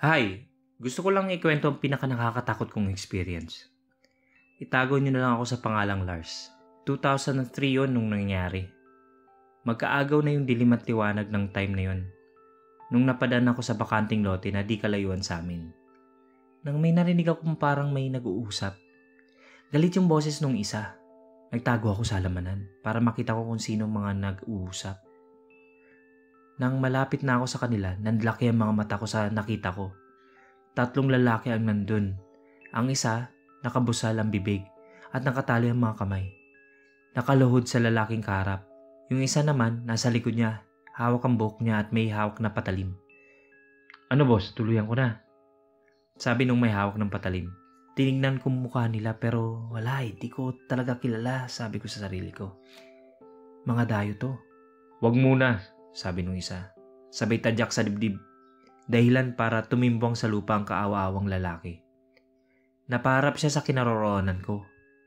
Hi! Gusto ko lang ikwento ang pinaka-nakakatakot kong experience. Itago niyo na lang ako sa pangalang Lars. 2003 yon nung nangyari. Magkaagaw na yung dilim at liwanag ng time na yon. Nung napadaan ako sa bakanting lote na di kalayuan sa amin. Nang may narinig akong parang may nag-uusap. Galit yung boses nung isa. Nagtago ako sa halamanan para makita ko kung sino mga nag-uusap. Nang malapit na ako sa kanila, nanlaki ang mga mata ko sa nakita ko. 3 lalaki ang nandun. Ang isa, nakabusal ang bibig at nakatali ang mga kamay. Nakaluhod sa lalaking kaharap. Yung isa naman, nasa likod niya. Hawak ang buhok niya at may hawak na patalim. "Ano boss, tuluyan ko na," sabi nung may hawak ng patalim. Tinignan ko mukha nila pero wala di ko talaga kilala, sabi ko sa sarili ko. Mga dayo to. "Wag muna," sabi nung isa. Sabay tadyak sa dibdib. Dahilan para tumimbang sa lupa ang kaawa-awang lalaki. Napaharap siya sa kinaroroonan ko.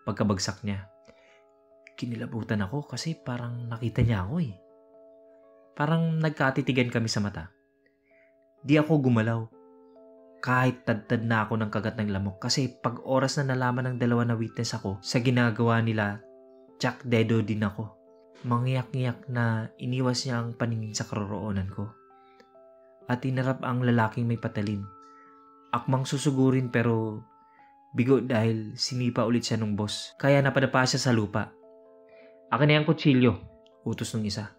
Pagkabagsak niya. Kinilabutan ako kasi parang nakita niya ako eh. Parang nagkatitigan kami sa mata. Di ako gumalaw. Kahit tad-tad na ako ng kagat ng lamok kasi pag oras na nalaman ng dalawa na witness ako sa ginagawa nila, tsak dedo din ako. Mangyak-ngyak na iniwas niya ang paningin sa karoroonan ko. At inarap ang lalaking may patalim. Akmang susugurin pero bigo dahil sinipa ulit siya nung boss. Kaya napadapa siya sa lupa. "Akin na yung kutsilyo," utos ng isa.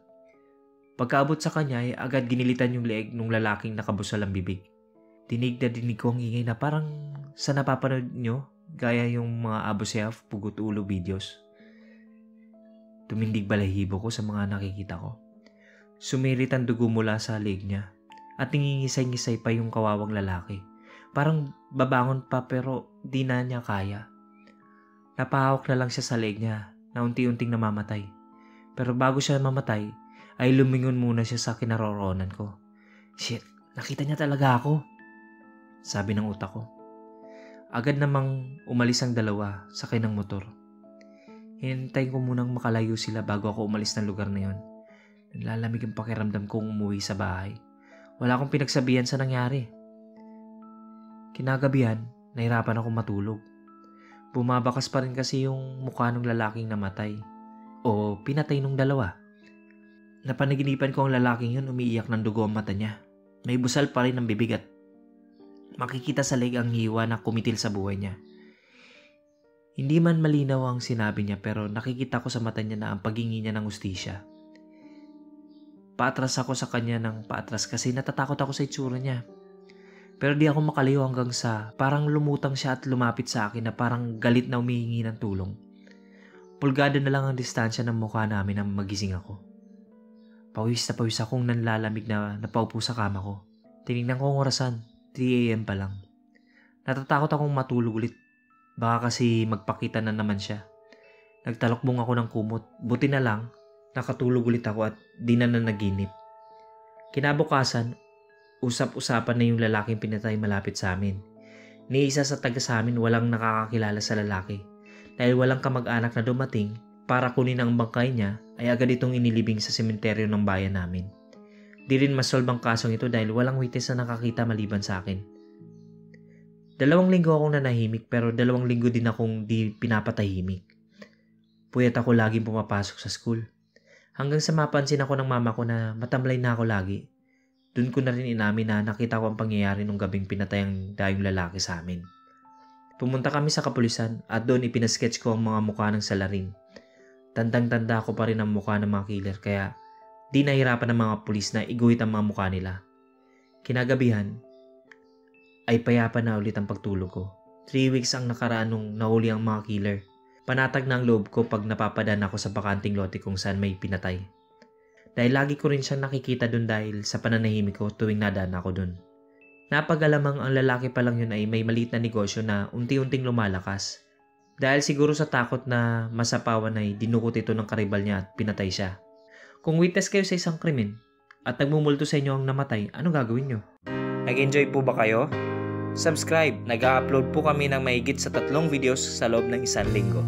Pagkaabot sa kanya ay agad ginilitan yung leeg nung lalaking nakabusal ang bibig. Dinig na dinig ko ang ingay na parang sa napapanood nyo gaya yung mga Abu Sayyaf pugot ulo videos. Tumindig balahibo ko sa mga nakikita ko. Sumirit ang dugo mula sa leeg niya. At nangingisay-ngisay pa yung kawawang lalaki. Parang babangon pa pero di na niya kaya. Napahawak na lang siya sa leg niya na unti-unting namamatay. Pero bago siya mamatay, ay lumingon muna siya sa kinaroroonan ko. "Shit, nakita niya talaga ako," sabi ng utak ko. Agad namang umalis ang dalawa sakay ng motor. Hinintay ko munang makalayo sila bago ako umalis ng lugar na yon. Nalalamig ang pakiramdam kong umuwi sa bahay. Wala akong pinagsabihan sa nangyari. Kinagabihan, nahirapan akong matulog. Bumabakas pa rin kasi yung mukha ng lalaking namatay. O pinatay nung dalawa. Napanaginipan ko ang lalaking yun umiiyak ng dugo ang mata niya. May busal pa rin ang bibig at makikita sa leg ang hiwa na kumitil sa buhay niya. Hindi man malinaw ang sinabi niya pero nakikita ko sa mata niya na ang paghingi niya ng hustisya. Paatras ako sa kanya ng paatras kasi natatakot ako sa itsura niya. Pero di ako makaliw hanggang sa parang lumutang siya at lumapit sa akin na parang galit na humihingi ng tulong. Pulgada na lang ang distansya ng mukha namin nang magising ako. Pawis na pawis akong nanlalamig na napaupo sa kama ko. Tinignan ko ang orasan, 3 AM pa lang. Natatakot akong matulog ulit. Baka kasi magpakita na naman siya. Nagtalokbong ako ng kumot. Buti na lang, nakatulog ulit ako at di na nanaginip. Kinabukasan, usap-usapan na yung lalaking pinatay malapit sa amin. Ni isa sa taga sa amin walang nakakakilala sa lalaki. Dahil walang kamag-anak na dumating para kunin ang bangkay niya ay agad itong inilibing sa sementeryo ng bayan namin. Di rin masolve ang kasong ito dahil walang witness na nakakita maliban sa akin. 2 linggo akong nanahimik pero 2 linggo din akong di pinapatahimik. Puyat ako laging pumapasok sa school. Hanggang sa mapansin ako ng mama ko na matamlay na ako lagi. Doon ko na rin inamin na nakita ko ang pangyayari nung gabing pinatay ang dayong lalaki sa amin. Pumunta kami sa kapulisan at doon ipinasketch ko ang mga mukha ng salarin. Tandang-tanda ko pa rin ang mukha ng mga killer kaya di nahirapan ng mga pulis na iguhit ang mga mukha nila. Kinagabihan ay payapa na ulit ang pagtulog ko. 3 weeks ang nakaraan nung nahuli ang mga killer. Panatag na ang loob ko pag napapadaan ako sa bakanting lote kung saan may pinatay. Dahil lagi ko rin siyang nakikita dun dahil sa pananahimik ko tuwing nadaan ako dun. Napagalamang ang lalaki pa lang yun ay may maliit na negosyo na unti-unting lumalakas. Dahil siguro sa takot na masapawan ay dinukot ito ng karibal niya at pinatay siya. Kung witness kayo sa isang krimen at nagmumulto sa inyo ang namatay, anong gagawin nyo? Nag-enjoy po ba kayo? Subscribe! Nag-upload po kami ng mahigit sa 3 videos sa loob ng 1 linggo.